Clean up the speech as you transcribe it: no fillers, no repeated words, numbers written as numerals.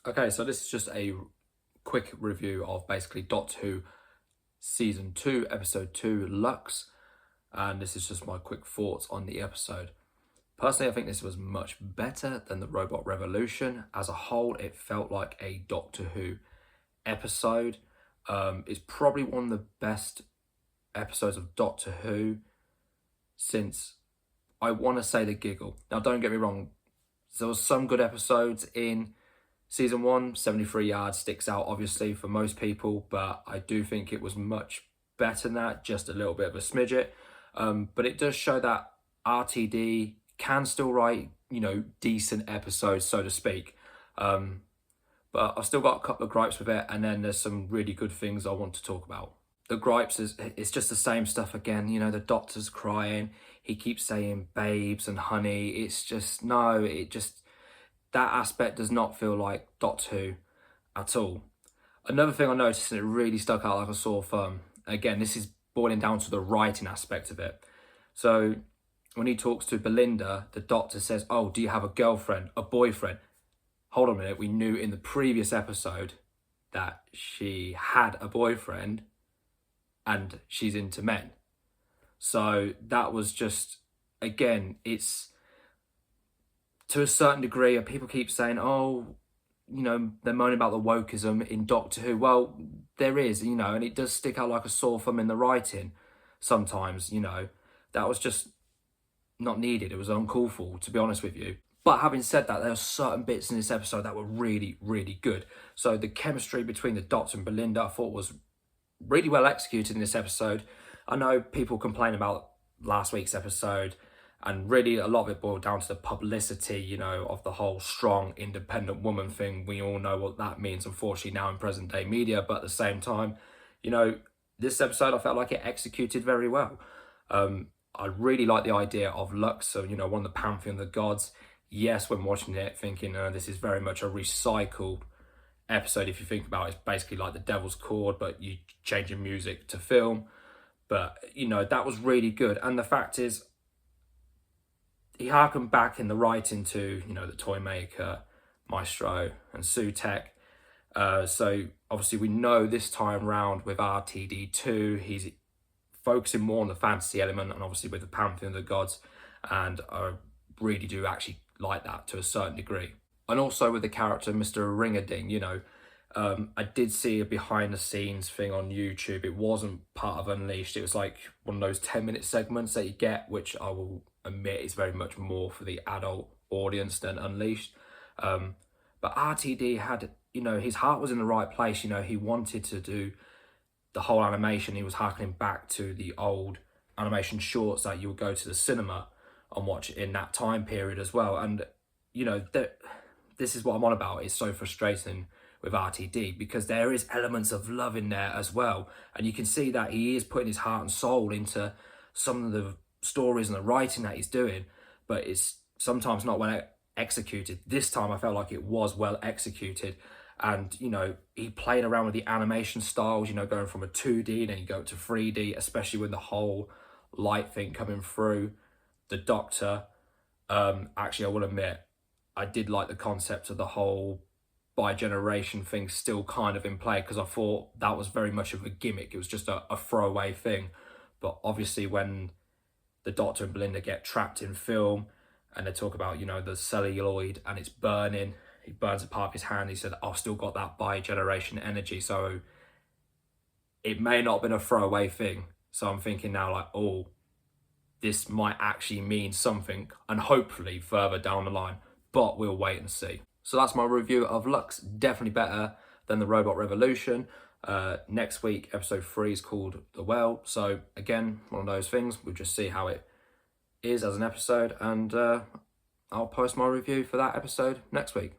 Okay, so this is just a quick review of basically Doctor Who Season 2, Episode 2, Lux, and this is just my quick thoughts on the episode. Personally, I think this was much better than the Robot Revolution. As a whole, it felt like a Doctor Who episode. It's probably one of the best episodes of Doctor Who since, I want to say, the Giggle. Now, don't get me wrong, there was some good episodes in Season 1, 73 Yards sticks out obviously for most people, but I do think it was much better than that, just a little bit of a smidget. But it does show that RTD can still write, decent episodes, so to speak. But I've still got a couple of gripes with it, and then there's some really good things I want to talk about. The gripes it's just the same stuff again. The doctor's crying. He keeps saying babes and honey. It's just, no, that aspect does not feel like Doctor Who at all. Another thing I noticed, and it really stuck out like a sore thumb, again, this is boiling down to the writing aspect of it. So when he talks to Belinda, the doctor says, oh, do you have a girlfriend, a boyfriend? Hold on a minute, we knew in the previous episode that she had a boyfriend and she's into men. So that was just, again, it's to a certain degree, and people keep saying, oh, they're moaning about the wokeism in Doctor Who. Well, there is, and it does stick out like a sore thumb in the writing sometimes, that was just not needed. It was uncalled for, to be honest with you. But having said that, there are certain bits in this episode that were really, really good. So the chemistry between the Doctor and Belinda, I thought was really well executed in this episode. I know people complain about last week's episode, and really a lot of it boiled down to the publicity, of the whole strong, independent woman thing. We all know what that means, unfortunately, now in present day media. But at the same time, this episode, I felt like it executed very well. I really like the idea of Lux, so, one of the pantheon of the gods. Yes, when watching it, thinking this is very much a recycled episode. If you think about it, it's basically like the Devil's Chord, but you change your music to film. But, that was really good. And the fact is, he harkened back in the writing to, the Toymaker, Maestro and Sutek. So obviously we know this time round with RTD2, he's focusing more on the fantasy element, and obviously with the Pantheon of the Gods. And I really do actually like that to a certain degree. And also with the character Mr. Ringading, I did see a behind the scenes thing on YouTube. It wasn't part of Unleashed. It was like one of those 10-minute segments that you get, which I will admit is very much more for the adult audience than Unleashed. But RTD had, his heart was in the right place. He wanted to do the whole animation. He was harkening back to the old animation shorts that you would go to the cinema and watch in that time period as well. And, this is what I'm on about. It's so frustrating with RTD because there is elements of love in there as well. And you can see that he is putting his heart and soul into some of the stories and the writing that he's doing, but it's sometimes not well executed. This time I felt like it was well executed. And, he played around with the animation styles, going from a 2D, then you go to 3D, especially with the whole light thing coming through the Doctor. Actually, I will admit, I did like the concept of the whole bi-generation thing still kind of in play, because I thought that was very much of a gimmick. It was just a throwaway thing. But obviously when the Doctor and Belinda get trapped in film and they talk about, the celluloid and it's burning, he burns a part of his hand. He said, I've still got that bi-generation energy. So it may not have been a throwaway thing. So I'm thinking now like, oh, this might actually mean something, and hopefully further down the line, but we'll wait and see. So that's my review of Lux. Definitely better than the Robot Revolution. Next week, episode 3 is called The Well. So again, one of those things. We'll just see how it is as an episode, and I'll post my review for that episode next week.